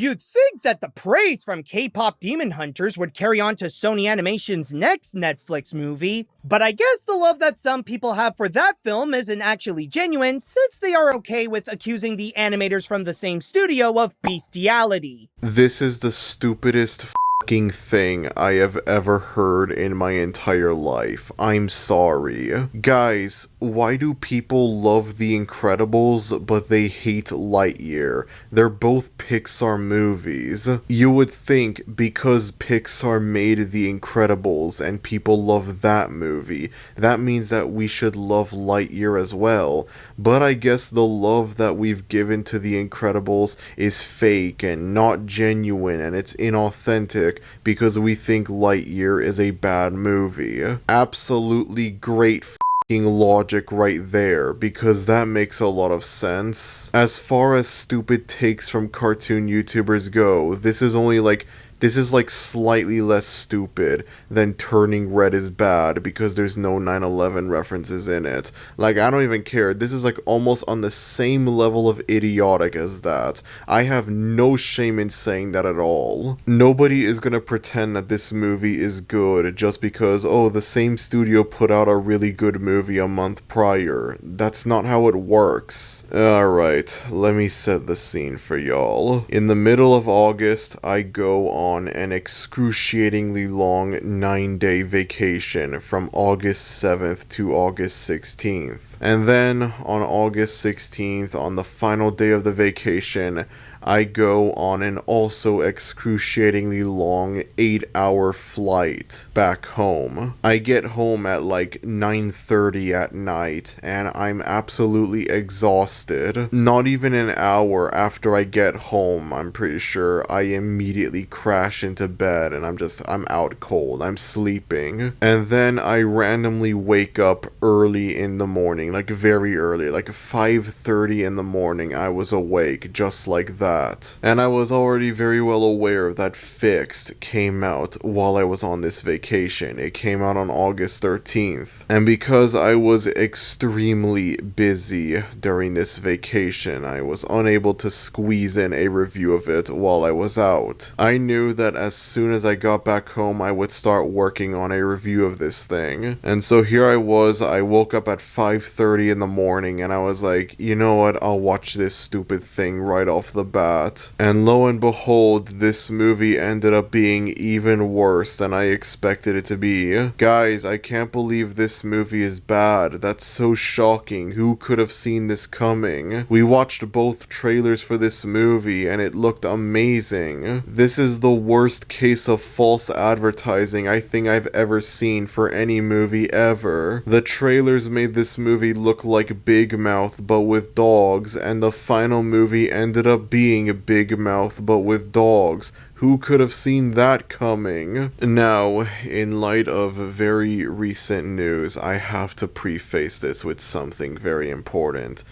You'd think that the praise from K-pop Demon Hunters would carry on to Sony Animation's next Netflix movie, but I guess the love that some people have for that film isn't actually genuine, since they are okay with accusing the animators from the same studio of bestiality. This is the stupidest fucking thing I have ever heard in my entire life. I'm sorry. Guys, why do people love The Incredibles but they hate Lightyear? They're both Pixar movies. You would think because Pixar made The Incredibles and people love that movie, that means that we should love Lightyear as well. But I guess the love that we've given to The Incredibles is fake and not genuine, and it's inauthentic because we think Lightyear is a bad movie. Absolutely great logic right there, because that makes a lot of sense. As far as stupid takes from cartoon YouTubers go, this is slightly less stupid than Turning Red is bad because there's no 9/11 references in it. I don't even care. This is almost on the same level of idiotic as that. I have no shame in saying that at all. Nobody is gonna pretend that this movie is good just because, oh, the same studio put out a really good movie a month prior. That's not how it works. Alright, let me set the scene for y'all. In the middle of August, I go on an excruciatingly long 9-day vacation from August 7th to August 16th. And then on August 16th, on the final day of the vacation, I go on an also excruciatingly long 8-hour flight back home. I get home at 9:30 at night, and I'm absolutely exhausted. Not even an hour after I get home, I'm pretty sure, I immediately crash into bed, and I'm out cold. I'm sleeping. And then I randomly wake up early in the morning, very early, 5:30 in the morning, I was awake, just like that. And I was already very well aware that Fixed came out while I was on this vacation. It came out on August 13th. And because I was extremely busy during this vacation, I was unable to squeeze in a review of it while I was out. I knew that as soon as I got back home, I would start working on a review of this thing. And so here I was, I woke up at 5:30 in the morning, and I was like, you know what, I'll watch this stupid thing right off the bat. And lo and behold, this movie ended up being even worse than I expected it to be. Guys, I can't believe this movie is bad. That's so shocking. Who could have seen this coming? We watched both trailers for this movie and it looked amazing. This is the worst case of false advertising I think I've ever seen for any movie ever. The trailers made this movie look like Big Mouth but with dogs, and the final movie ended up being Big Mouth but with dogs. Who could have seen that coming? Now, in light of very recent news, I have to preface this with something very important.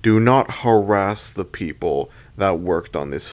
Do not harass the people that worked on this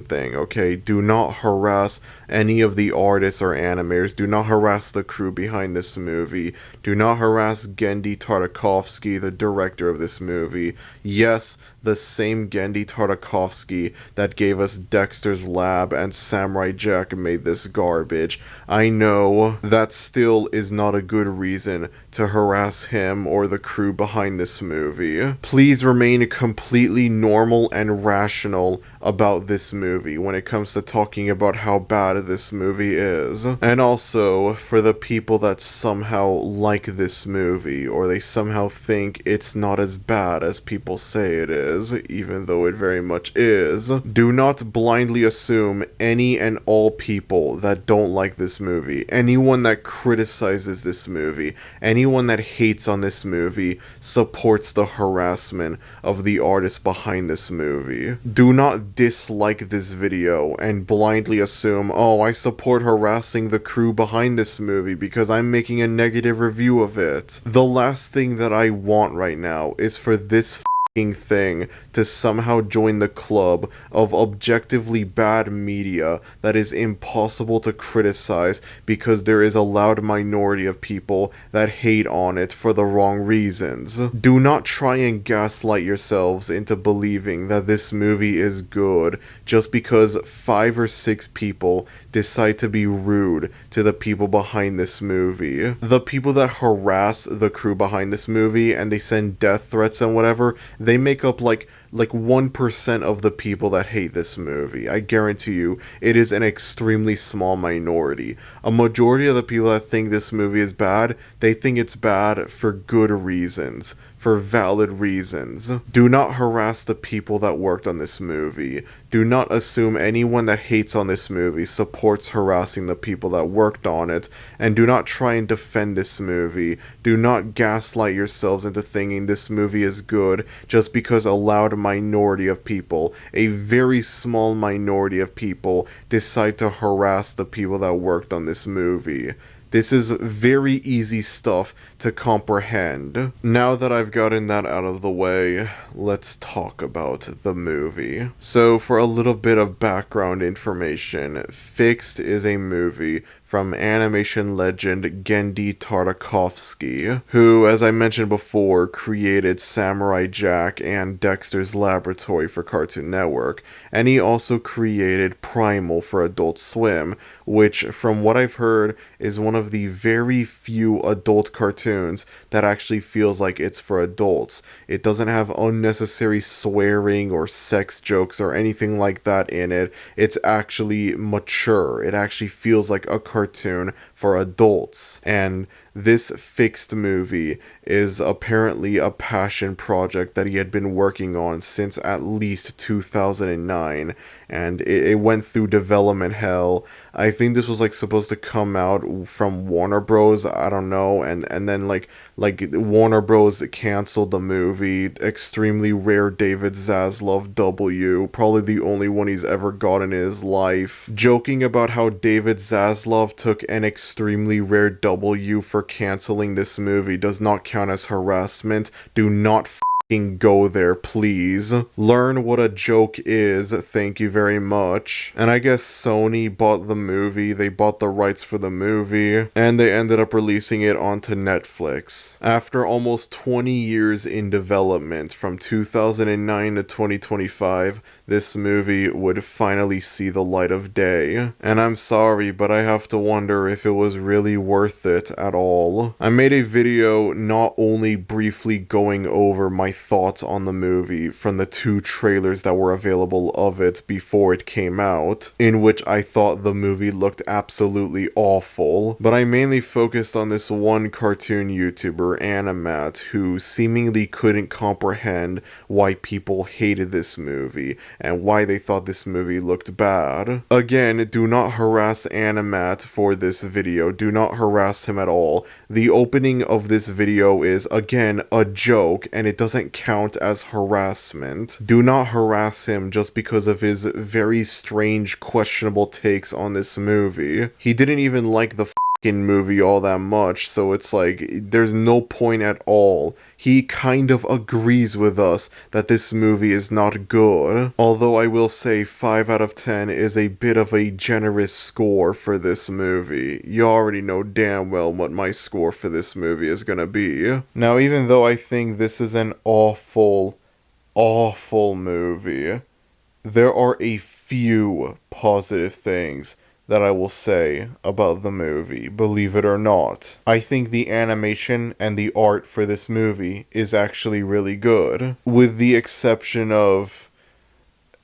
thing, okay? Do not harass any of the artists or animators. Do not harass the crew behind this movie. Do not harass Genndy Tartakovsky, the director of this movie. Yes, the same Genndy Tartakovsky that gave us Dexter's Lab and Samurai Jack made this garbage. I know that still is not a good reason to harass him or the crew behind this movie. Please remain completely normal and rational about this movie when it comes to talking about how bad this movie is. And also, for the people that somehow like this movie, or they somehow think it's not as bad as people say it is, even though it very much is, do not blindly assume any and all people that don't like this movie, anyone that criticizes this movie, anyone that hates on this movie, supports the harassment of the artist behind this movie. Do not dislike this video and blindly assume, oh, I support harassing the crew behind this movie because I'm making a negative review of it. The last thing that I want right now is for this thing to somehow join the club of objectively bad media that is impossible to criticize because there is a loud minority of people that hate on it for the wrong reasons. Do not try and gaslight yourselves into believing that this movie is good just because 5 or 6 people decide to be rude to the people behind this movie. The people that harass the crew behind this movie and they send death threats and whatever, they make up like 1% of the people that hate this movie. I guarantee you, it is an extremely small minority. A majority of the people that think this movie is bad, they think it's bad for good reasons, for valid reasons. Do not harass the people that worked on this movie. Do not assume anyone that hates on this movie supports harassing the people that worked on it, and do not try and defend this movie. Do not gaslight yourselves into thinking this movie is good just because a loud minority of people, a very small minority of people, decide to harass the people that worked on this movie. This is very easy stuff to comprehend. Now that I've gotten that out of the way, let's talk about the movie. So for a little bit of background information, Fixed is a movie from animation legend Genndy Tartakovsky, who, as I mentioned before, created Samurai Jack and Dexter's Laboratory for Cartoon Network, and he also created Primal for Adult Swim, which, from what I've heard, is one of the very few adult cartoons that actually feels like it's for adults. It doesn't have unnecessary swearing or sex jokes or anything like that in it. It's actually mature. It actually feels like a cartoon for adults. And this Fixed movie is apparently a passion project that he had been working on since at least 2009, and it went through development hell. I think this was supposed to come out from Warner Bros. I don't know, and then like Warner Bros. Canceled the movie. Extremely rare David Zaslav W, probably the only one he's ever gotten in his life. Joking about how David Zaslav took an extremely rare W for canceling this movie does not count as harassment. Do not go there, please. Learn what a joke is, thank you very much. And I guess Sony bought the movie, they bought the rights for the movie, and they ended up releasing it onto Netflix. After almost 20 years in development, from 2009 to 2025, this movie would finally see the light of day. And I'm sorry, but I have to wonder if it was really worth it at all. I made a video not only briefly going over my thoughts on the movie from the 2 trailers that were available of it before it came out, in which I thought the movie looked absolutely awful, but I mainly focused on this one cartoon YouTuber, Animat, who seemingly couldn't comprehend why people hated this movie and why they thought this movie looked bad. Again, do not harass Animat for this video. Do not harass him at all. The opening of this video is, again, a joke, and it doesn't count as harassment. Do not harass him just because of his very strange, questionable takes on this movie. He didn't even like the movie all that much, so it's there's no point at all. He kind of agrees with us that this movie is not good, although I will say 5 out of 10 is a bit of a generous score for this movie. You already know damn well what my score for this movie is gonna be. Now, even though I think this is an awful movie, there are a few positive things that I will say about the movie, believe it or not. I think the animation and the art for this movie is actually really good, with the exception of...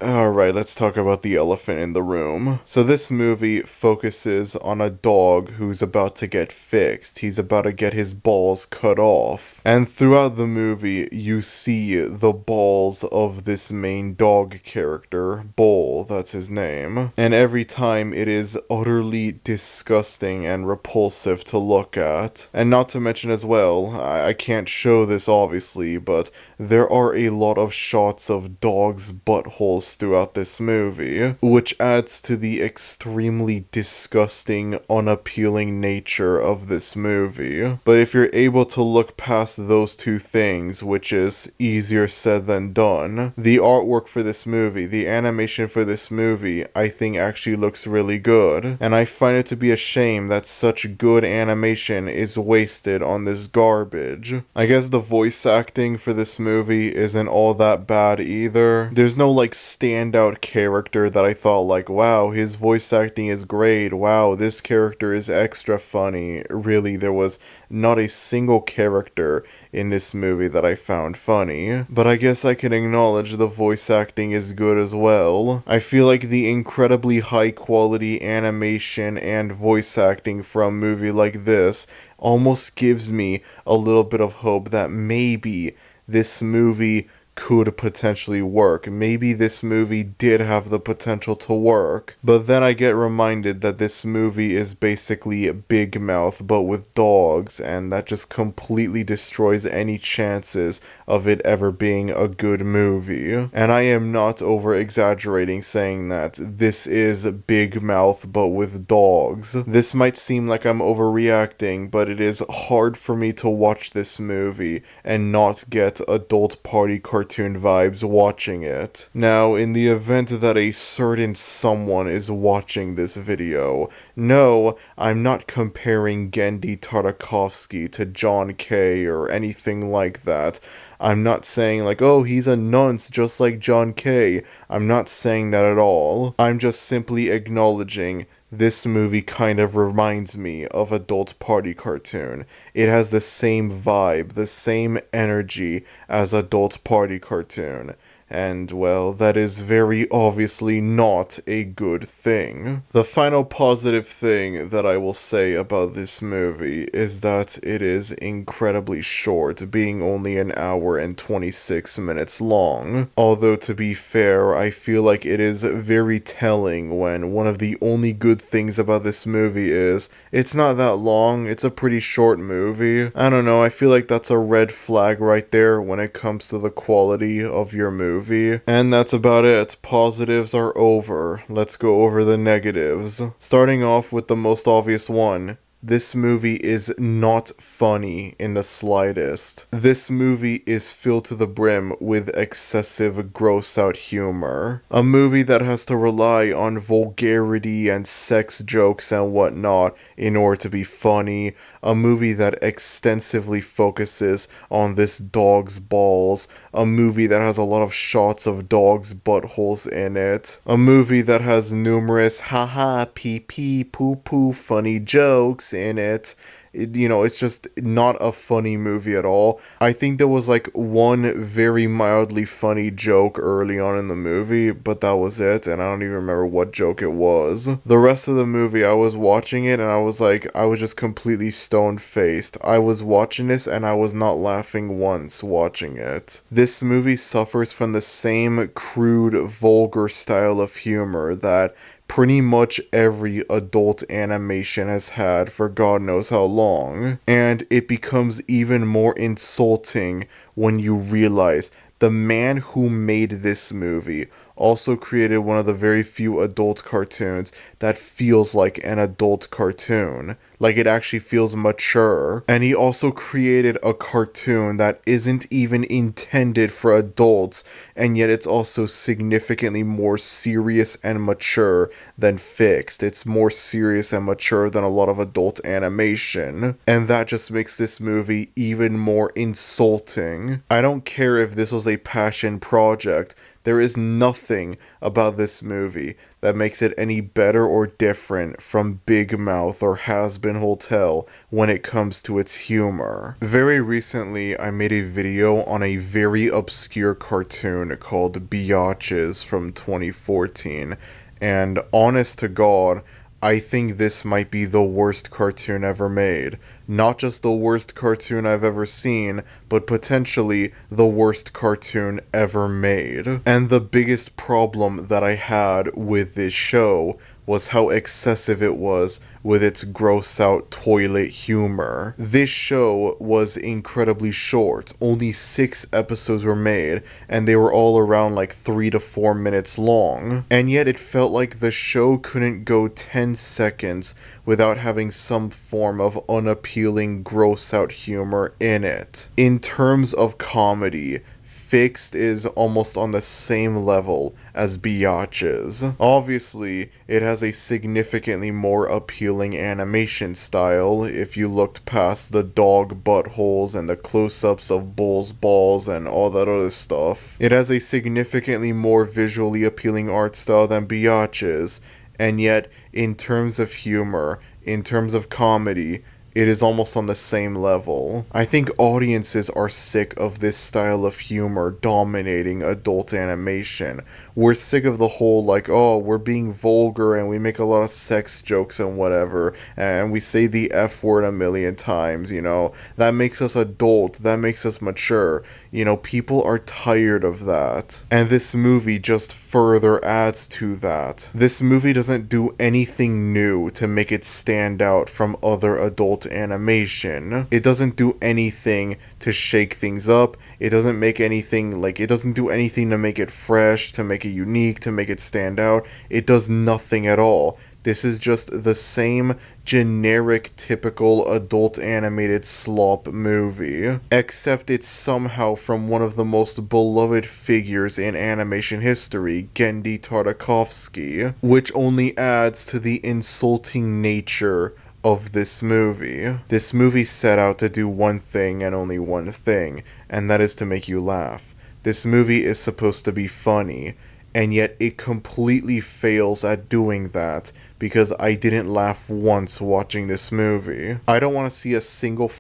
Alright, let's talk about the elephant in the room. So this movie focuses on a dog who's about to get fixed. He's about to get his balls cut off. And throughout the movie, you see the balls of this main dog character, Bull, that's his name. And every time it is utterly disgusting and repulsive to look at. And not to mention as well, I can't show this obviously, but there are a lot of shots of dogs' buttholes jokes throughout this movie, which adds to the extremely disgusting, unappealing nature of this movie. But if you're able to look past those two things, which is easier said than done, the artwork for this movie, the animation for this movie, I think actually looks really good. And I find it to be a shame that such good animation is wasted on this garbage. I guess the voice acting for this movie isn't all that bad either. There's no like standout character that I thought like, wow, his voice acting is great, wow, this character is extra funny. Really, there was not a single character in this movie that I found funny. But I guess I can acknowledge the voice acting is good as well. I feel like the incredibly high quality animation and voice acting for a movie like this almost gives me a little bit of hope that maybe this movie could potentially work. Maybe this movie did have the potential to work. But then I get reminded that this movie is basically Big Mouth but with dogs, and that just completely destroys any chances of it ever being a good movie. And I am not over exaggerating saying that this is Big Mouth but with dogs. This might seem like I'm overreacting, but it is hard for me to watch this movie and not get adult party cartoon vibes watching it. Now, in the event that a certain someone is watching this video, no, I'm not comparing Genndy Tartakovsky to John K. or anything like that. I'm not saying like, oh, he's a nunce just like John K. I'm not saying that at all. I'm just simply acknowledging this movie kind of reminds me of Adult Party Cartoon. It has the same vibe, the same energy as Adult Party Cartoon. And, well, that is very obviously not a good thing. The final positive thing that I will say about this movie is that it is incredibly short, being only an hour and 26 minutes long. Although, to be fair, I feel like it is very telling when one of the only good things about this movie is it's not that long, it's a pretty short movie. I don't know, I feel like that's a red flag right there when it comes to the quality of your movie. And that's about it. Positives are over. Let's go over the negatives. Starting off with the most obvious one. This movie is not funny in the slightest. This movie is filled to the brim with excessive gross-out humor. A movie that has to rely on vulgarity and sex jokes and whatnot in order to be funny. A movie that extensively focuses on this dog's balls. A movie that has a lot of shots of dogs' buttholes in it. A movie that has numerous haha, pee-pee, poo-poo funny jokes in it. It's just not a funny movie at all. I think there was like one very mildly funny joke early on in the movie, but that was it, and I don't even remember what joke it was. The rest of the movie, I was watching it and I was just completely stone-faced. I was watching this and I was not laughing once watching it. This movie suffers from the same crude, vulgar style of humor that pretty much every adult animation has had for God knows how long. And it becomes even more insulting when you realize the man who made this movie also created one of the very few adult cartoons that feels like an adult cartoon. Like it actually feels mature. And he also created a cartoon that isn't even intended for adults, and yet it's also significantly more serious and mature than Fixed. It's more serious and mature than a lot of adult animation. And that just makes this movie even more insulting. I don't care if this was a passion project. There is nothing about this movie that makes it any better or different from Big Mouth or Has Been Hotel when it comes to its humor. Very recently, I made a video on a very obscure cartoon called Biatches from 2014, and honest to God, I think this might be the worst cartoon ever made. Not just the worst cartoon I've ever seen, but potentially the worst cartoon ever made. And the biggest problem that I had with this show was how excessive it was with its gross out toilet humor. This show was incredibly short. Only 6 episodes were made, and they were all around like 3 to 4 minutes long. And yet it felt like the show couldn't go 10 seconds without having some form of unappealing gross out humor in it. In terms of comedy, Fixed is almost on the same level as Biatch's. Obviously, it has a significantly more appealing animation style if you looked past the dog buttholes and the close-ups of Bull's balls and all that other stuff. It has a significantly more visually appealing art style than Biatch's, and yet, in terms of humor, in terms of comedy, it is almost on the same level. I think audiences are sick of this style of humor dominating adult animation. We're sick of the whole like, oh, we're being vulgar and we make a lot of sex jokes and whatever, and we say the F word a million times, you know. That makes us adult, that makes us mature. You know, people are tired of that. And this movie just further adds to that. This movie doesn't do anything new to make it stand out from other adult animation. It doesn't do anything to shake things up. It doesn't make anything, like, it doesn't do anything to make it fresh, to make it unique, to make it stand out. It does nothing at all. This is just the same generic, typical adult animated slop movie, except it's somehow from one of the most beloved figures in animation history, Genndy Tartakovsky, which only adds to the insulting nature of this movie. This movie set out to do one thing and only one thing, and that is to make you laugh. This movie is supposed to be funny, and yet it completely fails at doing that because I didn't laugh once watching this movie. I don't want to see a single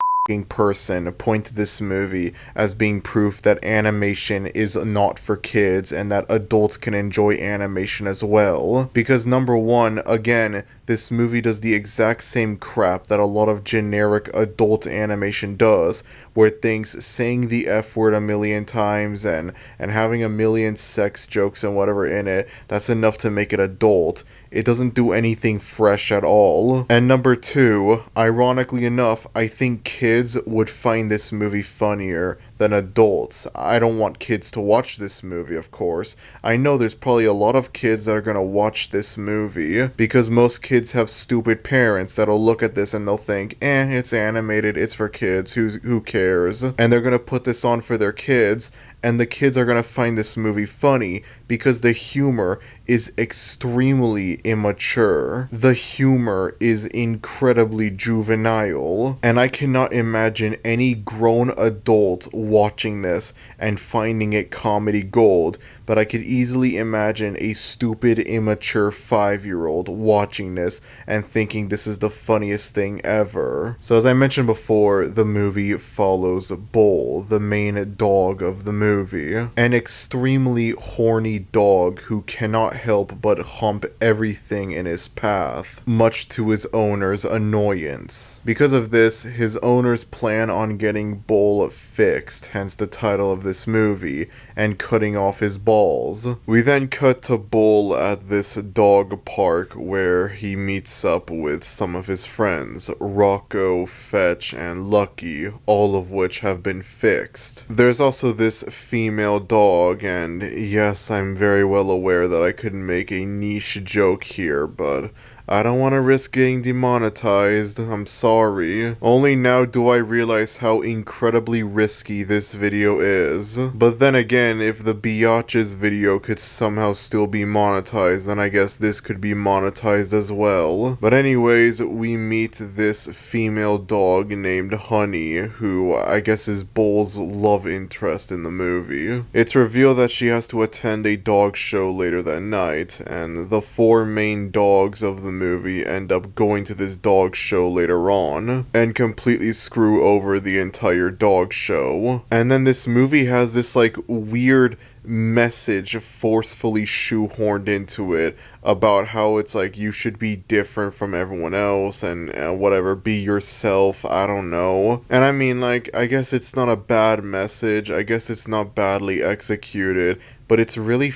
person point to this movie as being proof that animation is not for kids and that adults can enjoy animation as well. Because number one, again, this movie does the exact same crap that a lot of generic adult animation does, where things saying the F word a million times and having a million sex jokes and whatever in it, that's enough to make it adult. It doesn't do anything fresh at all. And number two, ironically enough, I think kids would find this movie funnier than adults. I don't want kids to watch this movie, of course. I know there's probably a lot of kids that are gonna watch this movie, because most kids have stupid parents that'll look at this and they'll think, it's animated, it's for kids, who cares? And they're gonna put this on for their kids, and the kids are gonna find this movie funny because the humor is extremely immature. The humor is incredibly juvenile, and I cannot imagine any grown adult watching this and finding it comedy gold, but I could easily imagine a stupid, immature 5-year-old watching this and thinking this is the funniest thing ever. So as I mentioned before, the movie follows Bull, the main dog of the movie. An extremely horny dog who cannot help but hump everything in his path, much to his owner's annoyance. Because of this, his owners plan on getting Bull fixed, hence the title of this movie, and cutting off his balls. We then cut to Bull at this dog park where he meets up with some of his friends, Rocco, Fetch, and Lucky, all of which have been fixed. There's also this female dog, and yes, I'm very well aware that I could make a niche joke here, but I don't want to risk getting demonetized, I'm sorry. Only now do I realize how incredibly risky this video is. But then again, if the Biatches video could somehow still be monetized, then I guess this could be monetized as well. But anyways, we meet this female dog named Honey, who I guess is Bull's love interest in the movie. It's revealed that she has to attend a dog show later that night, and the 4 main dogs of the movie end up going to this dog show later on and completely screw over the entire dog show. And then this movie has this like weird message forcefully shoehorned into it about how it's like you should be different from everyone else and whatever, be yourself, I don't know. And I mean, like, I guess it's not a bad message, I guess it's not badly executed, but it's really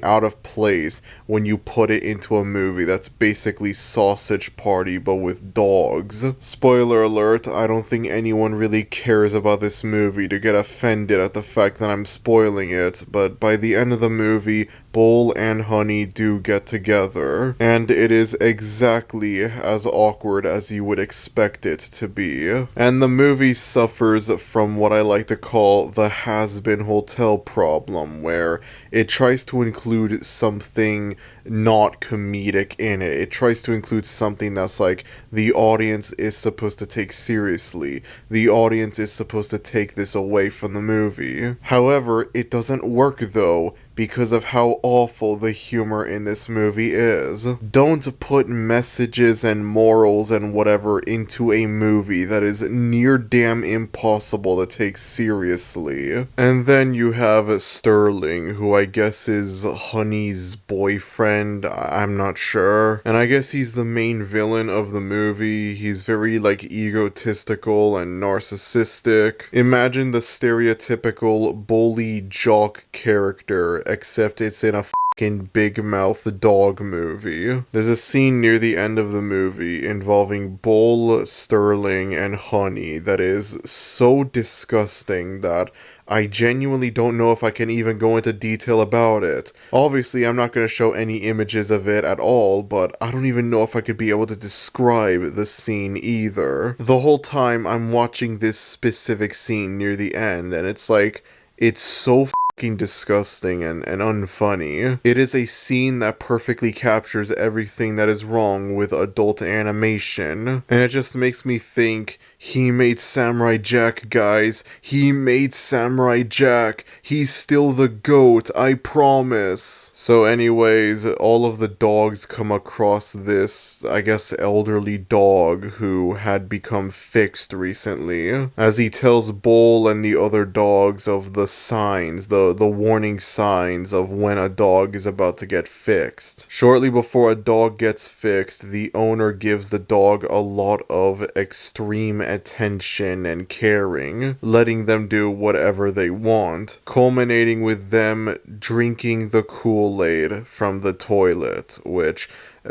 out of place when you put it into a movie that's basically Sausage Party but with dogs. Spoiler alert, I don't think anyone really cares about this movie to get offended at the fact that I'm spoiling it, but by the end of the movie, Bull and Honey do get together, and it is exactly as awkward as you would expect it to be. And the movie suffers from what I like to call the has-been hotel problem, where it tries to include something not comedic in it. It tries to include something that's like the audience is supposed to take seriously. The audience is supposed to take this away from the movie. However, it doesn't work though, because of how awful the humor in this movie is. Don't put messages and morals and whatever into a movie that is near damn impossible to take seriously. And then you have Sterling, who I guess is Honey's boyfriend, I'm not sure. And I guess he's the main villain of the movie. He's very like egotistical and narcissistic. Imagine the stereotypical bully jock character, except it's in a fucking big mouth dog movie. There's a scene near the end of the movie involving Bull, Sterling, and Honey that is so disgusting that I genuinely don't know if I can even go into detail about it. Obviously, I'm not going to show any images of it at all, but I don't even know if I could be able to describe the scene either. The whole time I'm watching this specific scene near the end, and it's like, it's so fucking disgusting and unfunny. It is a scene that perfectly captures everything that is wrong with adult animation, and it just makes me think, he made Samurai Jack, guys. He made Samurai Jack. He's still the GOAT, I promise. So anyways, all of the dogs come across this, I guess, elderly dog who had become fixed recently, as he tells Bull and the other dogs of the signs, the warning signs of when a dog is about to get fixed. Shortly before a dog gets fixed, the owner gives the dog a lot of extreme attention and caring, letting them do whatever they want, culminating with them drinking the Kool-Aid from the toilet, which,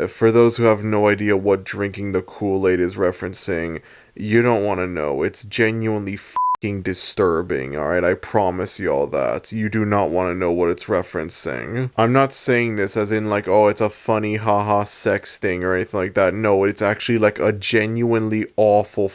for those who have no idea what drinking the Kool-Aid is referencing, you don't want to know. It's genuinely disturbing, alright? I promise y'all that. You do not want to know what it's referencing. I'm not saying this as in like, oh, it's a funny haha sex thing or anything like that. No, it's actually like a genuinely awful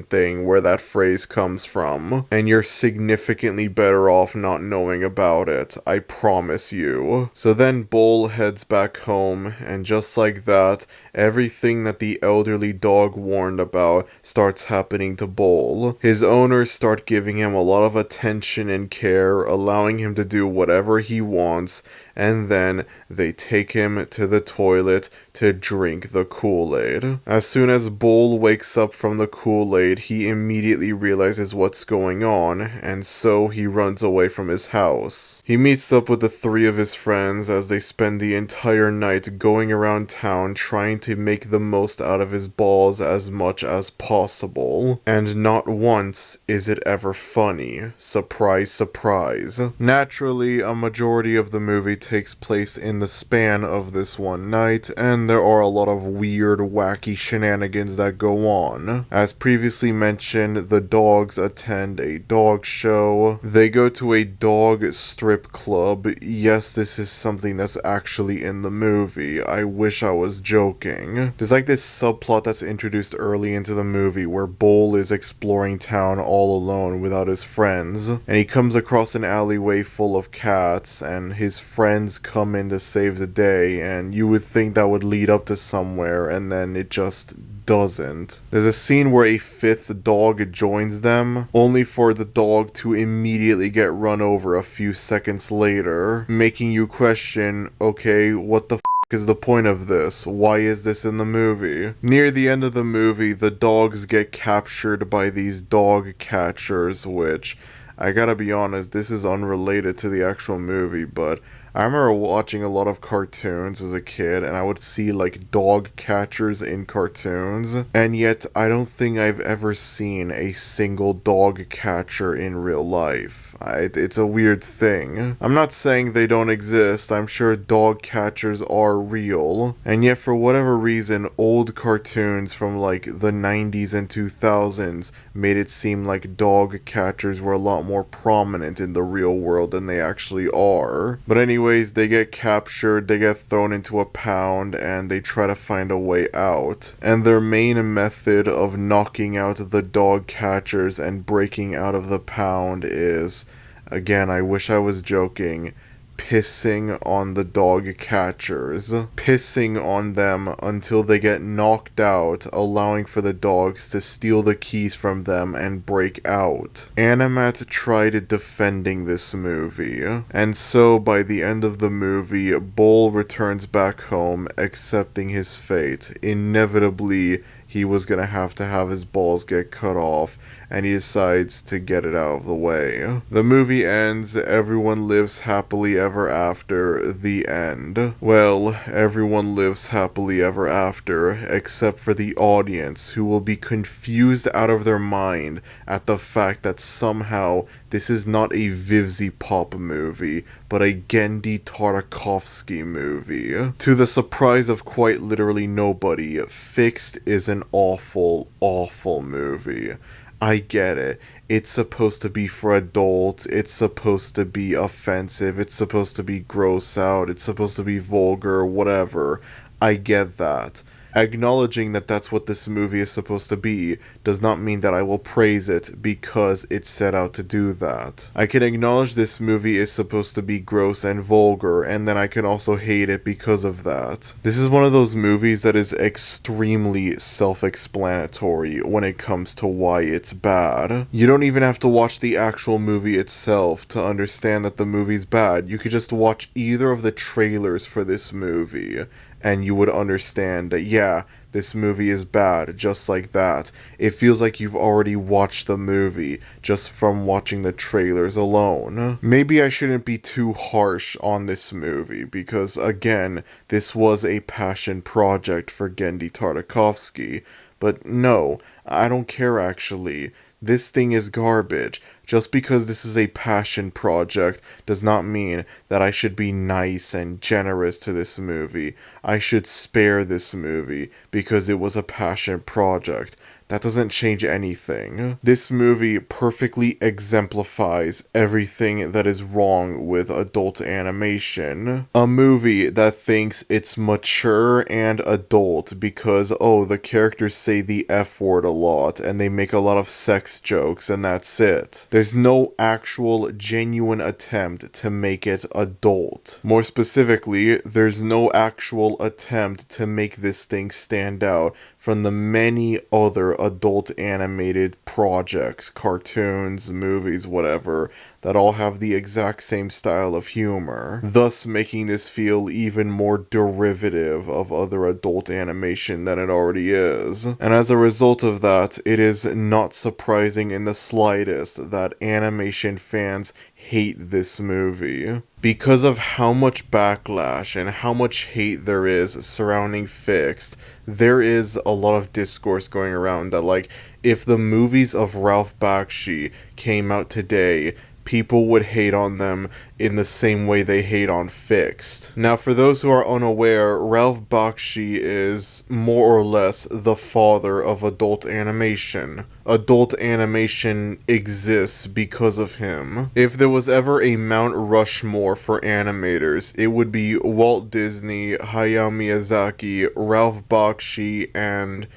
thing where that phrase comes from, and you're significantly better off not knowing about it, I promise you. So then Bull heads back home, and just like that, everything that the elderly dog warned about starts happening to Bull. His owners start giving him a lot of attention and care, allowing him to do whatever he wants, and then they take him to the toilet to drink the Kool-Aid. As soon as Bull wakes up from the Kool-Aid, he immediately realizes what's going on, and so he runs away from his house. He meets up with the three of his friends as they spend the entire night going around town trying to make the most out of his balls as much as possible. And not once is it ever funny. Surprise, surprise. Naturally, a majority of the movie takes place in the span of this one night, and there are a lot of weird, wacky shenanigans that go on. As previously mentioned, the dogs attend a dog show. They go to a dog strip club. Yes, this is something that's actually in the movie. I wish I was joking. There's like this subplot that's introduced early into the movie where Bull is exploring town all alone without his friends, and he comes across an alleyway full of cats, and his friends come in to save the day, and you would think that would lead up to somewhere, and then it just doesn't. There's a scene where a fifth dog joins them, only for the dog to immediately get run over a few seconds later, making you question, okay, what the is the point of this? Why is this in the movie? Near the end of the movie, the dogs get captured by these dog catchers, which, I gotta be honest, this is unrelated to the actual movie, but I remember watching a lot of cartoons as a kid, and I would see, like, dog catchers in cartoons, and yet I don't think I've ever seen a single dog catcher in real life. It's a weird thing. I'm not saying they don't exist, I'm sure dog catchers are real, and yet for whatever reason, old cartoons from, like, the 90s and 2000s made it seem like dog catchers were a lot more prominent in the real world than they actually are. But anyways, they get captured, they get thrown into a pound, and they try to find a way out. And their main method of knocking out the dog catchers and breaking out of the pound is, again, I wish I was joking, pissing on the dog catchers. Pissing on them until they get knocked out, allowing for the dogs to steal the keys from them and break out. Animat tried defending this movie, and so by the end of the movie, Bull returns back home, accepting his fate. Inevitably, he was gonna have to have his balls get cut off, and he decides to get it out of the way. The movie ends, everyone lives happily ever after, the end. Well, everyone lives happily ever after, except for the audience, who will be confused out of their mind at the fact that somehow this is not a Vivzy Pop movie, but a Genndy Tartakovsky movie. To the surprise of quite literally nobody, Fixed is an awful, awful movie. I get it. It's supposed to be for adults, it's supposed to be offensive, it's supposed to be gross out, it's supposed to be vulgar, whatever. I get that. Acknowledging that that's what this movie is supposed to be does not mean that I will praise it because it set out to do that. I can acknowledge this movie is supposed to be gross and vulgar, and then I can also hate it because of that. This is one of those movies that is extremely self-explanatory when it comes to why it's bad. You don't even have to watch the actual movie itself to understand that the movie's bad. You could just watch either of the trailers for this movie, and you would understand that, yeah, this movie is bad, just like that. It feels like you've already watched the movie, just from watching the trailers alone. Maybe I shouldn't be too harsh on this movie, because, again, this was a passion project for Genndy Tartakovsky. But no, I don't care actually. This thing is garbage. Just because this is a passion project does not mean that I should be nice and generous to this movie. I should spare this movie because it was a passion project. That doesn't change anything. This movie perfectly exemplifies everything that is wrong with adult animation. A movie that thinks it's mature and adult because, oh, the characters say the F word a lot and they make a lot of sex jokes and that's it. There's no actual genuine attempt to make it adult. More specifically, there's no actual attempt to make this thing stand out from the many other adult animated projects, cartoons, movies, whatever, that all have the exact same style of humor, thus making this feel even more derivative of other adult animation than it already is. And as a result of that, it is not surprising in the slightest that animation fans hate this movie. Because of how much backlash and how much hate there is surrounding Fixed, there is a lot of discourse going around that, like, if the movies of Ralph Bakshi came out today, people would hate on them in the same way they hate on Fixed. Now, for those who are unaware, Ralph Bakshi is more or less the father of adult animation. Adult animation exists because of him. If there was ever a Mount Rushmore for animators, it would be Walt Disney, Hayao Miyazaki, Ralph Bakshi, and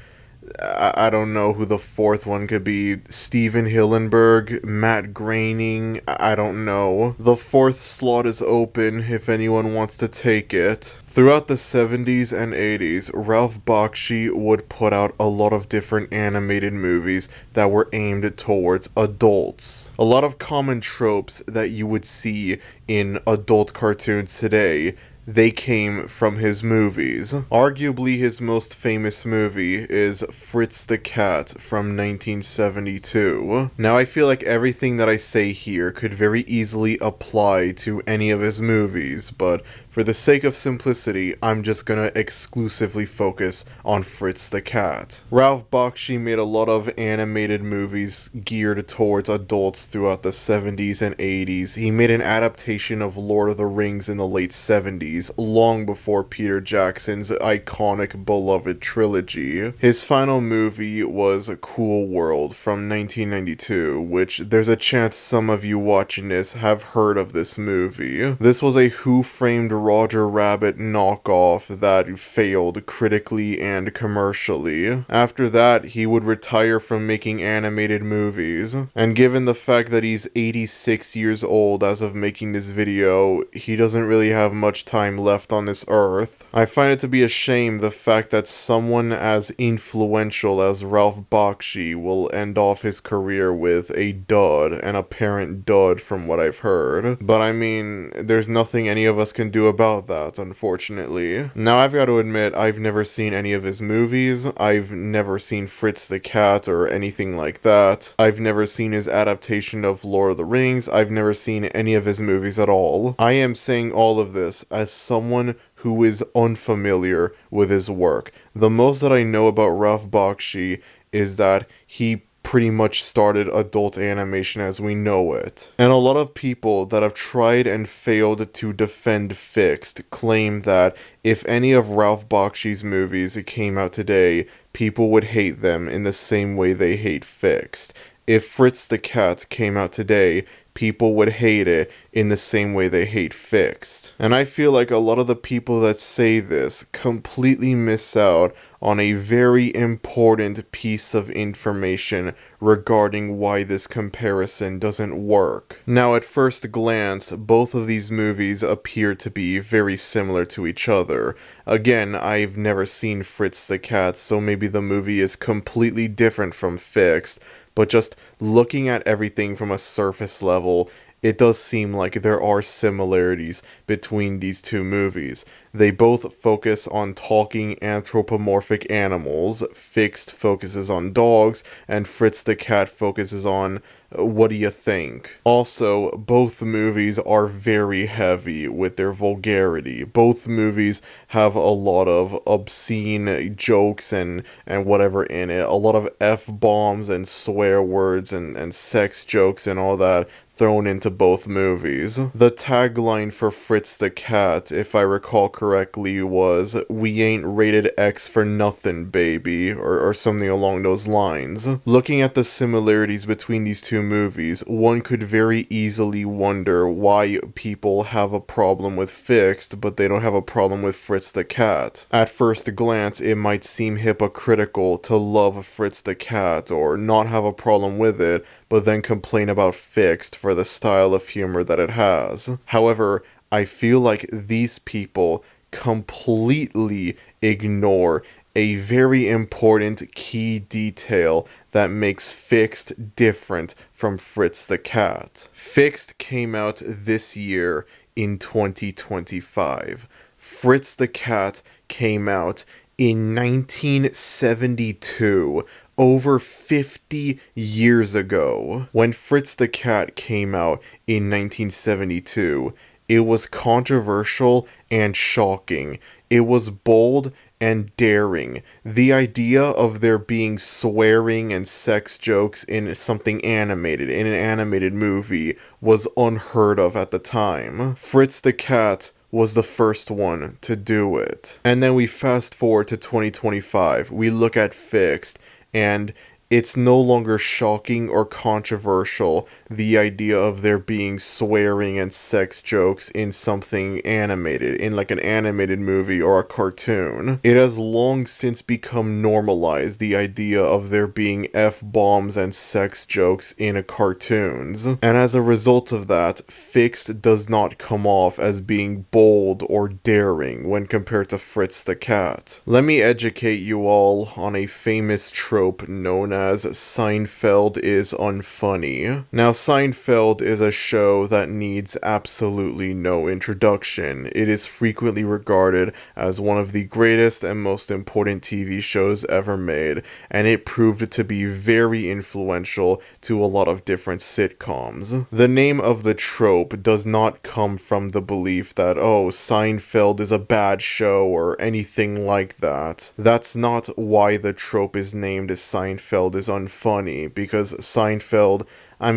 I don't know who the fourth one could be. Steven Hillenburg, Matt Groening, I don't know. The fourth slot is open if anyone wants to take it. Throughout the 70s and 80s, Ralph Bakshi would put out a lot of different animated movies that were aimed towards adults. A lot of common tropes that you would see in adult cartoons today, they came from his movies. Arguably his most famous movie is Fritz the Cat from 1972. Now I feel like everything that I say here could very easily apply to any of his movies, but for the sake of simplicity, I'm just gonna exclusively focus on Fritz the Cat. Ralph Bakshi made a lot of animated movies geared towards adults throughout the 70s and 80s. He made an adaptation of Lord of the Rings in the late 70s, long before Peter Jackson's iconic beloved trilogy. His final movie was Cool World from 1992, which there's a chance some of you watching this have heard of this movie. This was a Who Framed Roger Rabbit knockoff that failed critically and commercially. After that, he would retire from making animated movies, and given the fact that he's 86 years old as of making this video, he doesn't really have much time left on this earth. I find it to be a shame the fact that someone as influential as Ralph Bakshi will end off his career with a dud, an apparent dud from what I've heard. But I mean, there's nothing any of us can do about that, unfortunately. Now I've got to admit, I've never seen any of his movies. I've never seen Fritz the Cat or anything like that. I've never seen his adaptation of Lord of the Rings. I've never seen any of his movies at all. I am saying all of this as someone who is unfamiliar with his work. The most that I know about Ralph Bakshi is that he pretty much started adult animation as we know it. And a lot of people that have tried and failed to defend Fixed claim that if any of Ralph Bakshi's movies came out today, people would hate them in the same way they hate Fixed. If Fritz the Cat came out today, people would hate it in the same way they hate Fixed. And I feel like a lot of the people that say this completely miss out on a very important piece of information regarding why this comparison doesn't work. Now, at first glance, both of these movies appear to be very similar to each other. Again, I've never seen Fritz the Cat, so maybe the movie is completely different from Fixed, but just looking at everything from a surface level, it does seem like there are similarities between these two movies. They both focus on talking anthropomorphic animals. Fixed focuses on dogs, and Fritz the Cat focuses on what do you think? Also, both movies are very heavy with their vulgarity. Both movies have a lot of obscene jokes and whatever in it. A lot of F-bombs and swear words and sex jokes and all that thrown into both movies. The tagline for Fritz the Cat, if I recall correctly, was, "We ain't rated X for nothing, baby," or something along those lines. Looking at the similarities between these two movies, one could very easily wonder why people have a problem with Fixed, but they don't have a problem with Fritz the Cat. At first glance, it might seem hypocritical to love Fritz the Cat or not have a problem with it, but then complain about Fixed for the style of humor that it has. However, I feel like these people completely ignore a very important key detail that makes Fixed different from Fritz the Cat. Fixed came out this year in 2025. Fritz the Cat came out in 1972, over 50 years ago. When Fritz the Cat came out in 1972, it was controversial and shocking. It was bold and daring. The idea of there being swearing and sex jokes in something animated, in an animated movie, was unheard of at the time. Fritz the Cat was the first one to do it. And then we fast forward to 2025. We look at Fixed, and it's no longer shocking or controversial, the idea of there being swearing and sex jokes in something animated, in like an animated movie or a cartoon. It has long since become normalized, the idea of there being F-bombs and sex jokes in cartoons. And as a result of that, Fixed does not come off as being bold or daring when compared to Fritz the Cat. Let me educate you all on a famous trope known as Seinfeld is Unfunny. Now, Seinfeld is a show that needs absolutely no introduction. It is frequently regarded as one of the greatest and most important TV shows ever made, and it proved to be very influential to a lot of different sitcoms. The name of the trope does not come from the belief that, oh, Seinfeld is a bad show or anything like that. That's not why the trope is named as Seinfeld is Unfunny, because Seinfeld, I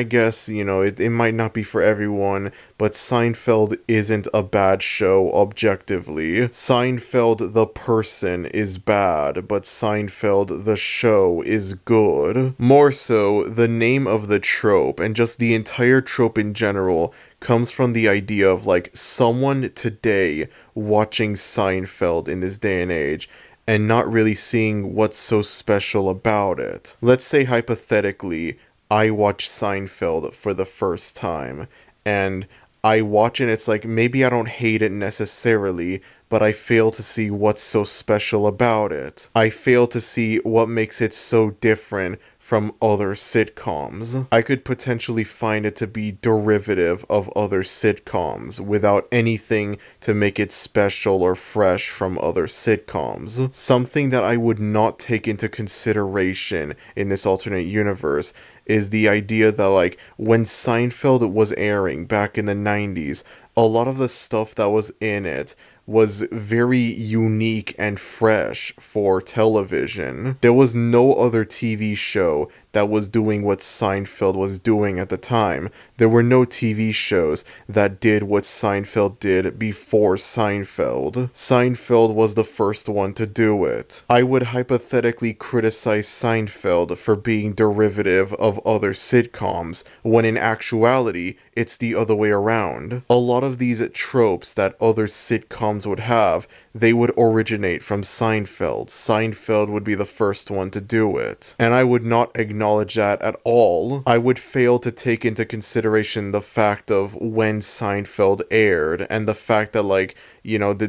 guess, it might not be for everyone, but Seinfeld isn't a bad show objectively. Seinfeld the person is bad, but Seinfeld the show is good. More so, the name of the trope, and just the entire trope in general, comes from the idea of, someone today watching Seinfeld in this day and age, and not really seeing what's so special about it. Let's say hypothetically, I watch Seinfeld for the first time, and I watch it, it's maybe I don't hate it necessarily, but I fail to see what's so special about it. I fail to see what makes it so different from other sitcoms. I could potentially find it to be derivative of other sitcoms without anything to make it special or fresh from other sitcoms. Something that I would not take into consideration in this alternate universe is the idea that when Seinfeld was airing back in the 90s, a lot of the stuff that was in it was very unique and fresh for television. There was no other TV show that was doing what Seinfeld was doing at the time. There were no TV shows that did what Seinfeld did before Seinfeld. Seinfeld was the first one to do it. I would hypothetically criticize Seinfeld for being derivative of other sitcoms, when in actuality, it's the other way around. A lot of these tropes that other sitcoms would have, they would originate from Seinfeld. Seinfeld would be the first one to do it. And I would not acknowledge that at all. I would fail to take into consideration the fact of when Seinfeld aired, and the fact that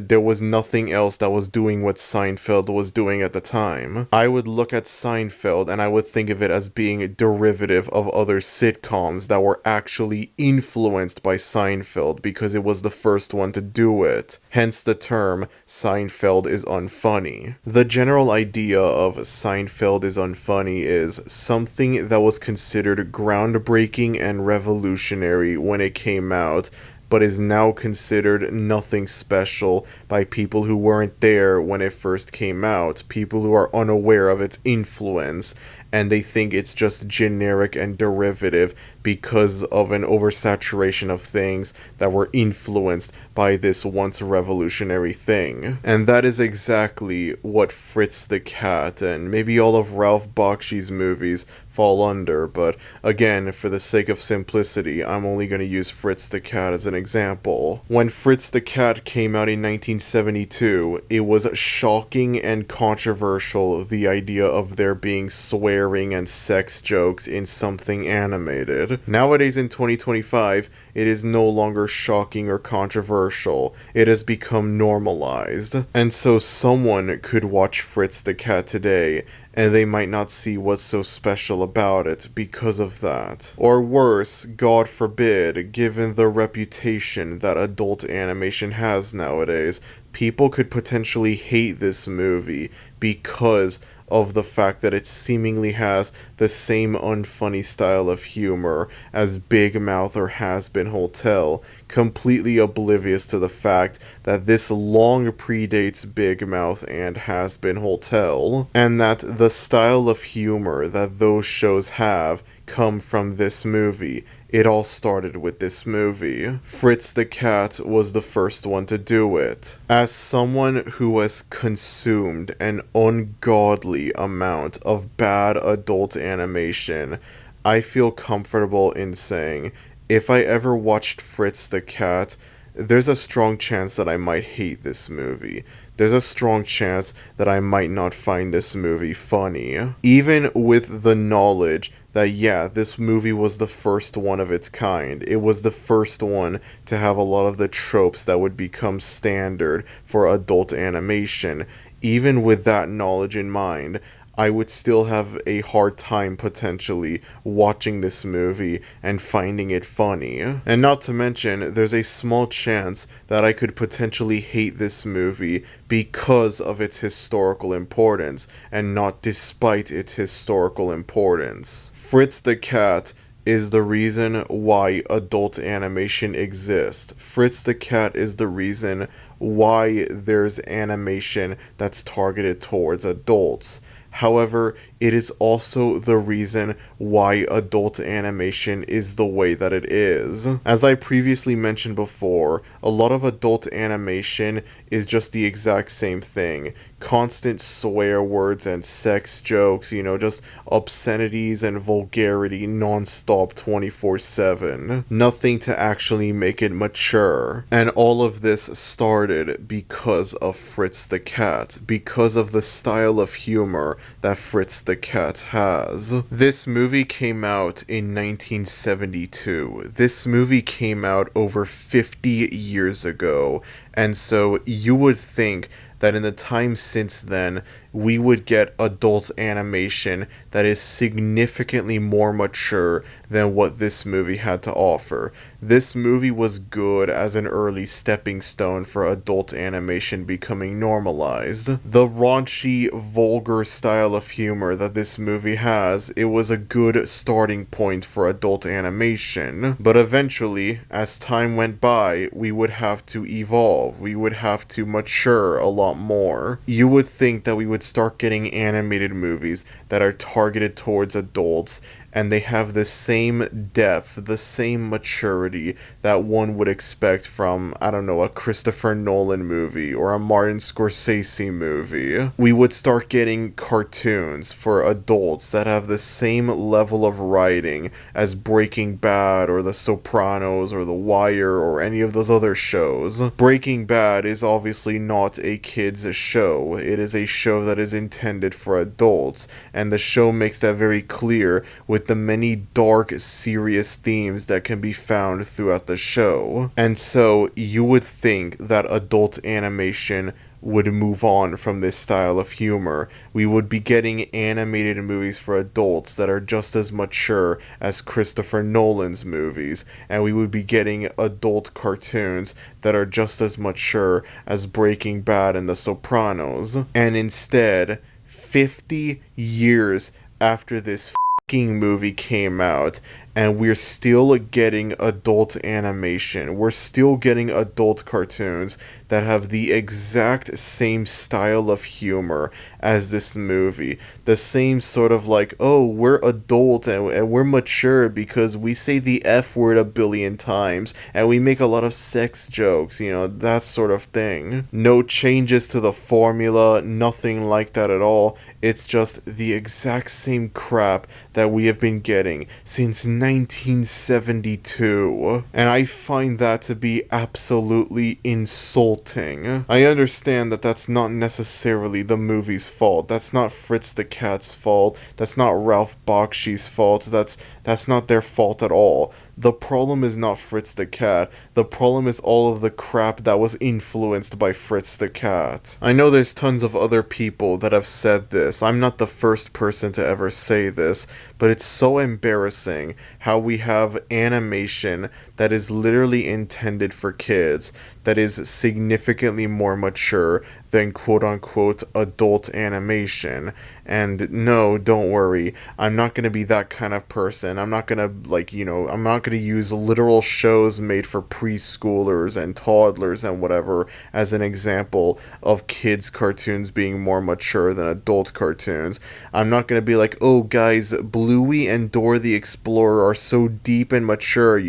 there was nothing else that was doing what Seinfeld was doing at the time. I would look at Seinfeld and I would think of it as being a derivative of other sitcoms that were actually influenced by Seinfeld because it was the first one to do it. Hence the term Seinfeld is Unfunny. The general idea of Seinfeld is Unfunny is something that was considered groundbreaking and revolutionary when it came out, but is now considered nothing special by people who weren't there when it first came out, people who are unaware of its influence, and they think it's just generic and derivative because of an oversaturation of things that were influenced by this once revolutionary thing. And that is exactly what Fritz the Cat and maybe all of Ralph Bakshi's movies fall under, but again, for the sake of simplicity, I'm only going to use Fritz the Cat as an example. When Fritz the Cat came out in 1972, it was shocking and controversial, the idea of there being swearing and sex jokes in something animated. Nowadays in 2025, it is no longer shocking or controversial. It has become normalized. And so someone could watch Fritz the Cat today and they might not see what's so special about it because of that. Or worse, God forbid, given the reputation that adult animation has nowadays, people could potentially hate this movie because of the fact that it seemingly has the same unfunny style of humor as Big Mouth or Has Been Hotel, completely oblivious to the fact that this long predates Big Mouth and Has Been Hotel, and that the style of humor that those shows have come from this movie. It all started with this movie. Fritz the Cat was the first one to do it. As someone who has consumed an ungodly amount of bad adult animation, I feel comfortable in saying, if I ever watched Fritz the Cat, there's a strong chance that I might hate this movie. There's a strong chance that I might not find this movie funny. Even with the knowledge that, yeah, this movie was the first one of its kind. It was the first one to have a lot of the tropes that would become standard for adult animation. Even with that knowledge in mind, I would still have a hard time potentially watching this movie and finding it funny. And not to mention, there's a small chance that I could potentially hate this movie because of its historical importance, and not despite its historical importance. Fritz the Cat is the reason why adult animation exists. Fritz the Cat is the reason why there's animation that's targeted towards adults. However, it is also the reason why adult animation is the way that it is. As I previously mentioned before, a lot of adult animation is just the exact same thing. Constant swear words and sex jokes, just obscenities and vulgarity non-stop 24/7. Nothing to actually make it mature. And all of this started because of Fritz the Cat, because of the style of humor that Fritz the Cat has. This movie came out in 1972. This movie came out over 50 years ago, and so you would think that in the time since then, we would get adult animation that is significantly more mature than what this movie had to offer. This movie was good as an early stepping stone for adult animation becoming normalized. The raunchy, vulgar style of humor that this movie has, it was a good starting point for adult animation. But eventually, as time went by, we would have to evolve. We would have to mature a lot more. You would think that we would start getting animated movies that are targeted towards adults, and they have the same depth, the same maturity that one would expect from, a Christopher Nolan movie or a Martin Scorsese movie. We would start getting cartoons for adults that have the same level of writing as Breaking Bad or The Sopranos or The Wire or any of those other shows. Breaking Bad is obviously not a kid's show. It is a show that is intended for adults, and the show makes that very clear with the many dark, serious themes that can be found throughout the show. And so you would think that adult animation would move on from this style of humor. We would be getting animated movies for adults that are just as mature as Christopher Nolan's movies, and we would be getting adult cartoons that are just as mature as Breaking Bad and The Sopranos. And instead, 50 years after this movie came out, and we're still getting adult animation. We're still getting adult cartoons that have the exact same style of humor as this movie. The same sort of we're adult and we're mature because we say the F word a billion times and we make a lot of sex jokes, that sort of thing. No changes to the formula, nothing like that at all. It's just the exact same crap that we have been getting since 1972, and I find that to be absolutely insulting. I understand that that's not necessarily the movie's fault. That's not Fritz the Cat's fault. That's not Ralph Bakshi's fault. That's not their fault at all. The problem is not Fritz the Cat. The problem is all of the crap that was influenced by Fritz the Cat. I know there's tons of other people that have said this. I'm not the first person to ever say this, but it's so embarrassing how we have animation that is literally intended for kids, that is significantly more mature than quote-unquote adult animation. And no, don't worry, I'm not gonna be that kind of person. I'm not gonna, I'm not gonna use literal shows made for preschoolers and toddlers and whatever as an example of kids' cartoons being more mature than adult cartoons. I'm not gonna be like, oh guys, Bluey and Dora the Explorer are so deep and mature,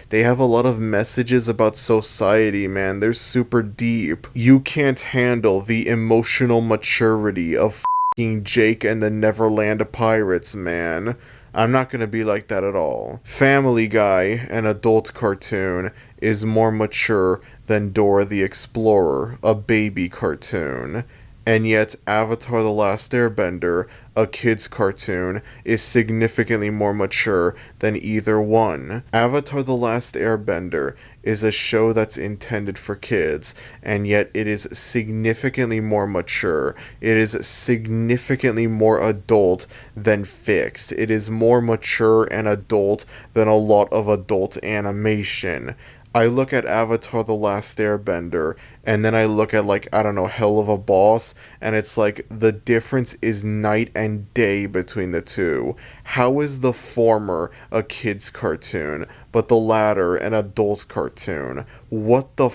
they have a lot of messages about society, man. They're super deep. You can't handle the emotional maturity of Jake and the Neverland Pirates, man. I'm not gonna be like that at all. Family Guy, an adult cartoon, is more mature than Dora the Explorer, a baby cartoon. And yet, Avatar The Last Airbender, a kid's cartoon, is significantly more mature than either one. Avatar The Last Airbender is a show that's intended for kids, and yet it is significantly more mature. It is significantly more adult than Fixed. It is more mature and adult than a lot of adult animation. I look at Avatar The Last Airbender, and then I look at, like, I don't know, Hell of a Boss, and it's like the difference is night and day between the two. How is the former a kid's cartoon, but the latter an adult cartoon? What the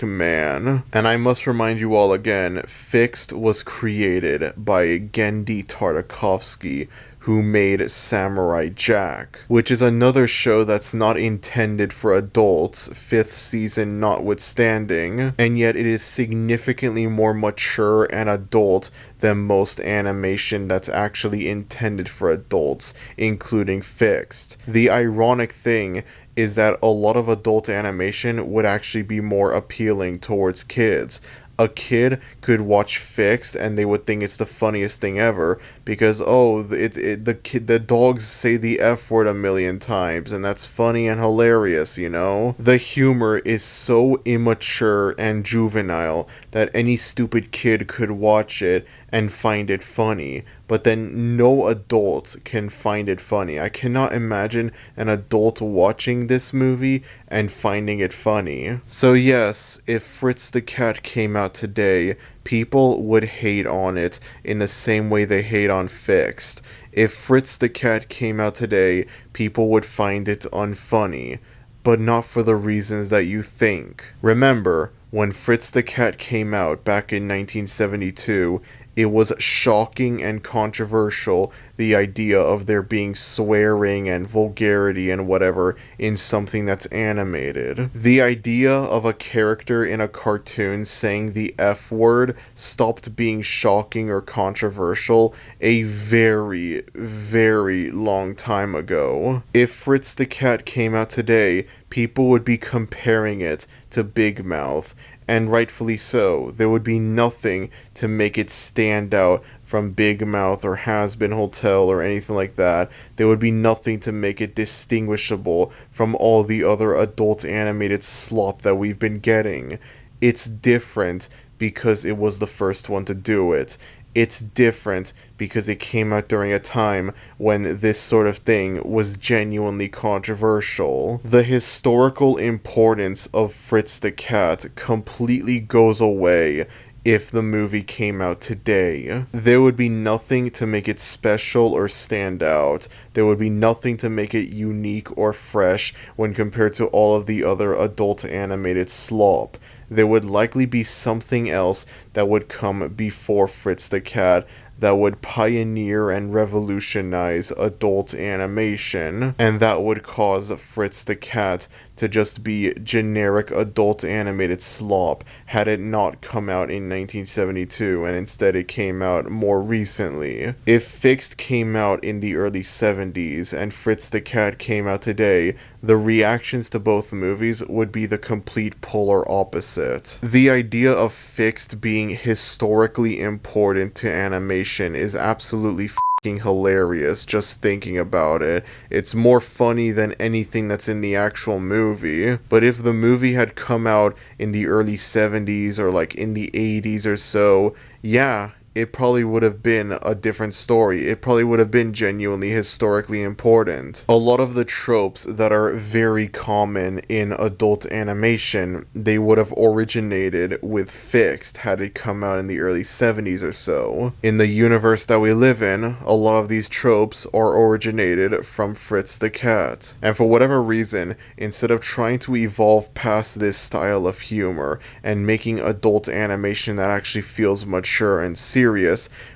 man? And I must remind you all again, Fixed was created by Genndy Tartakovsky, who made Samurai Jack, which is another show that's not intended for adults, 5th season notwithstanding, and yet it is significantly more mature and adult than most animation that's actually intended for adults, including Fixed. The ironic thing is that a lot of adult animation would actually be more appealing towards kids. A kid could watch Fixed and they would think it's the funniest thing ever because, oh, the dogs say the F word a million times and that's funny and hilarious, you know? The humor is so immature and juvenile that any stupid kid could watch it and find it funny, but then no adult can find it funny. I cannot imagine an adult watching this movie and finding it funny. So yes, if Fritz the Cat came out today, people would hate on it in the same way they hate on Fixed. If Fritz the Cat came out today, people would find it unfunny, but not for the reasons that you think. Remember, when Fritz the Cat came out back in 1972, it was shocking and controversial, the idea of there being swearing and vulgarity and whatever in something that's animated. The idea of a character in a cartoon saying the F word stopped being shocking or controversial a very, very long time ago. If Fritz the Cat came out today, people would be comparing it to Big Mouth, and rightfully so. There would be nothing to make it stand out from Big Mouth or Has-Been Hotel or anything like that. There would be nothing to make it distinguishable from all the other adult animated slop that we've been getting. It's different because it was the first one to do it. It's different because it came out during a time when this sort of thing was genuinely controversial. The historical importance of Fritz the Cat completely goes away if the movie came out today. There would be nothing to make it special or stand out. There would be nothing to make it unique or fresh when compared to all of the other adult animated slop. There would likely be something else that would come before Fritz the Cat that would pioneer and revolutionize adult animation, and that would cause Fritz the Cat to just be generic adult animated slop had it not come out in 1972 and instead it came out more recently. If Fixed came out in the early 70s and Fritz the Cat came out today, the reactions to both movies would be the complete polar opposite. The idea of Fixed being historically important to animation is absolutely hilarious just thinking about it. It's more funny than anything that's in the actual movie. But if the movie had come out in the early 70s or like in the 80s or so, yeah, it probably would have been a different story. It probably would have been genuinely historically important. A lot of the tropes that are very common in adult animation, they would have originated with Fixed had it come out in the early 70s or so. In the universe that we live in, a lot of these tropes are originated from Fritz the Cat. And for whatever reason, instead of trying to evolve past this style of humor and making adult animation that actually feels mature and serious,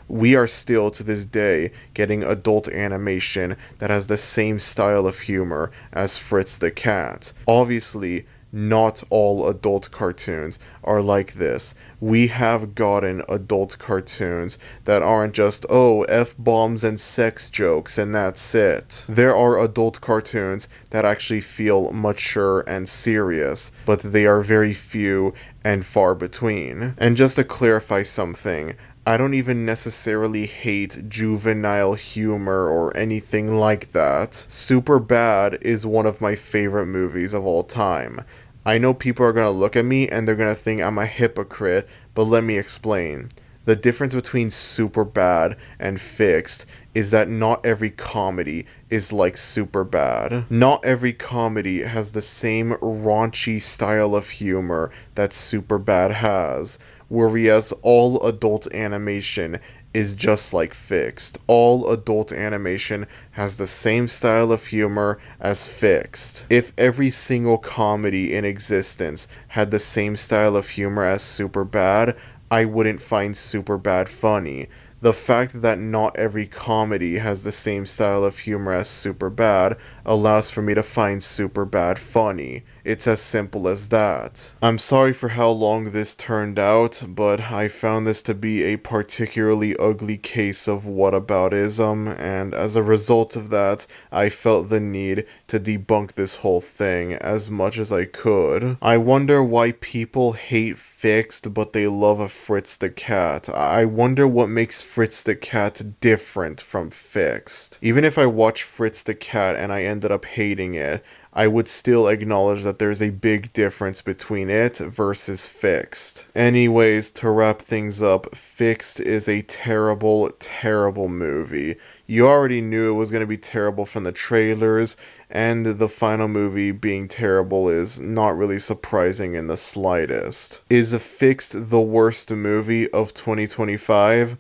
we are still to this day getting adult animation that has the same style of humor as Fritz the Cat. Obviously, not all adult cartoons are like this. We have gotten adult cartoons that aren't just, oh, F-bombs and sex jokes and that's it. There are adult cartoons that actually feel mature and serious, but they are very few and far between. And just to clarify something, I don't even necessarily hate juvenile humor or anything like that. Superbad is one of my favorite movies of all time. I know people are gonna look at me and they're gonna think I'm a hypocrite, but let me explain. The difference between Superbad and Fixed is that not every comedy is like Superbad. Not every comedy has the same raunchy style of humor that Superbad has, whereas all adult animation is just like Fixed. All adult animation has the same style of humor as Fixed. If every single comedy in existence had the same style of humor as Superbad, I wouldn't find Superbad funny. The fact that not every comedy has the same style of humor as Superbad allows for me to find Superbad funny. It's as simple as that. I'm sorry for how long this turned out, but I found this to be a particularly ugly case of whataboutism, and as a result of that, I felt the need to debunk this whole thing as much as I could. I wonder why people hate Fixed, but they love a Fritz the Cat. I wonder what makes Fritz the Cat different from Fixed. Even if I watch Fritz the Cat and I ended up hating it, I would still acknowledge that there's a big difference between it versus Fixed. Anyways, to wrap things up, Fixed is a terrible, terrible movie. You already knew it was going to be terrible from the trailers, and the final movie being terrible is not really surprising in the slightest. Is Fixed the worst movie of 2025?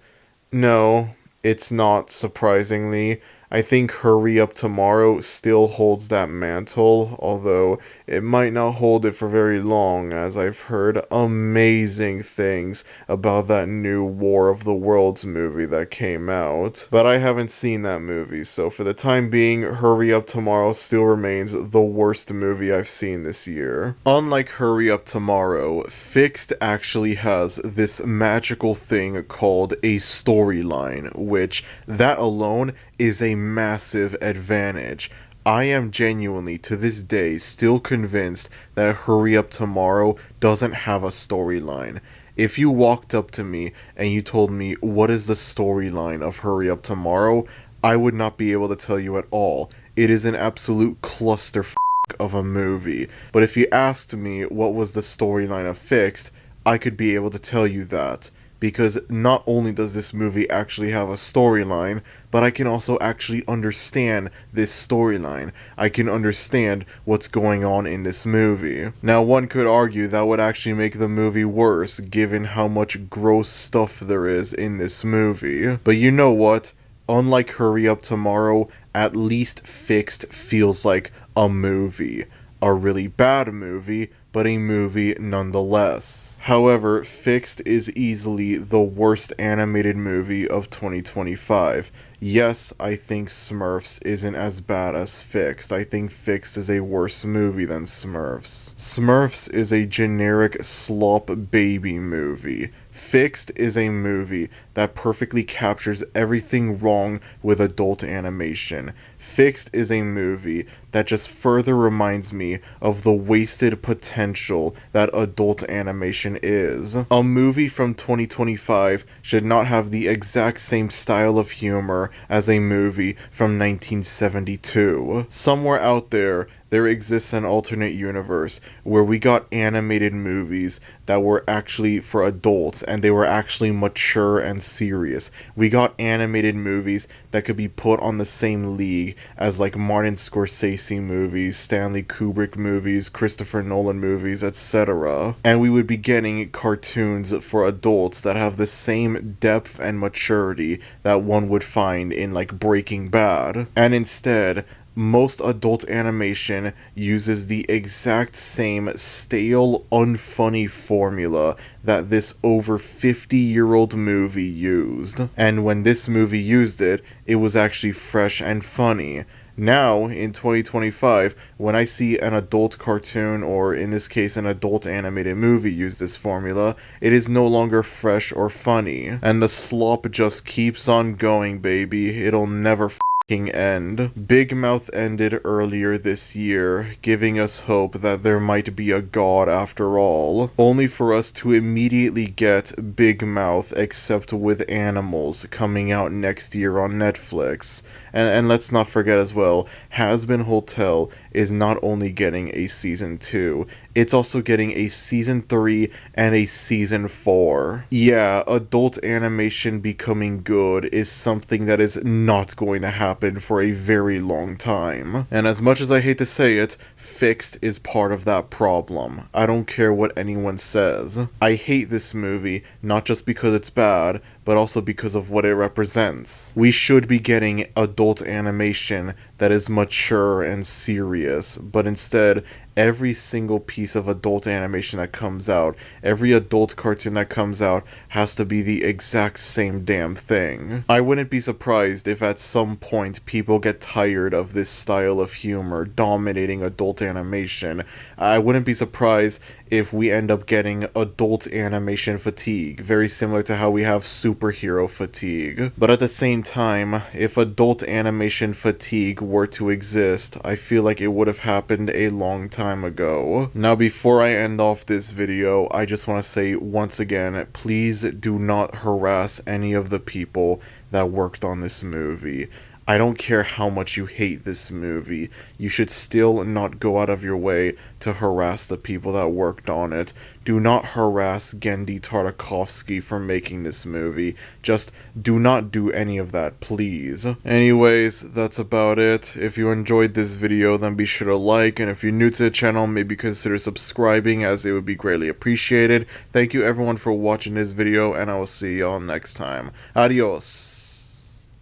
No, it's not, surprisingly. I think Hurry Up Tomorrow still holds that mantle, although it might not hold it for very long, as I've heard amazing things about that new War of the Worlds movie that came out. But I haven't seen that movie, so for the time being, Hurry Up Tomorrow still remains the worst movie I've seen this year. Unlike Hurry Up Tomorrow, Fixed actually has this magical thing called a storyline, which, that alone, is a massive advantage. I am genuinely, to this day, still convinced that Hurry Up Tomorrow doesn't have a storyline. If you walked up to me and you told me what is the storyline of Hurry Up Tomorrow, I would not be able to tell you at all. It is an absolute clusterfuck of a movie. But if you asked me what was the storyline of Fixed, I could be able to tell you that. Because not only does this movie actually have a storyline, but I can also actually understand this storyline. I can understand what's going on in this movie. Now, one could argue that would actually make the movie worse, given how much gross stuff there is in this movie. But you know what? Unlike Hurry Up Tomorrow, at least Fixed feels like a movie. A really bad movie, but a movie nonetheless. However, Fixed is easily the worst animated movie of 2025. Yes, I think Smurfs isn't as bad as Fixed. I think Fixed is a worse movie than Smurfs. Smurfs is a generic slop baby movie. Fixed is a movie that perfectly captures everything wrong with adult animation. Fixed is a movie that just further reminds me of the wasted potential that adult animation is. A movie from 2025 should not have the exact same style of humor as a movie from 1972. Somewhere out there exists an alternate universe where we got animated movies that were actually for adults and they were actually mature and serious. We got animated movies that could be put on the same league as like Martin Scorsese movies, Stanley Kubrick movies, Christopher Nolan movies, etc. And we would be getting cartoons for adults that have the same depth and maturity that one would find in like Breaking Bad. And instead, most adult animation uses the exact same stale, unfunny formula that this over 50-year-old movie used. And when this movie used it, it was actually fresh and funny. Now, in 2025, when I see an adult cartoon, or in this case an adult animated movie use this formula, it is no longer fresh or funny. And the slop just keeps on going, baby. It'll never end. Big Mouth ended earlier this year, giving us hope that there might be a god after all, only for us to immediately get Big Mouth except with animals coming out next year on Netflix. And let's not forget as well, Hazbin Hotel is not only getting a season 2, it's also getting a season 3 and a season 4. Yeah, adult animation becoming good is something that is not going to happen for a very long time. And as much as I hate to say it, Fixed is part of that problem. I don't care what anyone says. I hate this movie, not just because it's bad, but also because of what it represents. We should be getting adult animation that is mature and serious, but instead, every single piece of adult animation that comes out, every adult cartoon that comes out, has to be the exact same damn thing. I wouldn't be surprised if at some point people get tired of this style of humor dominating adult animation. I wouldn't be surprised if we end up getting adult animation fatigue, very similar to how we have superhero fatigue. But at the same time, if adult animation fatigue were to exist, I feel like it would have happened a long time ago. Now, before I end off this video, I just want to say once again, please do not harass any of the people that worked on this movie. I don't care how much you hate this movie, you should still not go out of your way to harass the people that worked on it. Do not harass Genndy Tartakovsky for making this movie. Just do not do any of that, please. Anyways, that's about it. If you enjoyed this video, then be sure to like, and if you're new to the channel, maybe consider subscribing, as it would be greatly appreciated. Thank you everyone for watching this video, and I will see y'all next time. Adios.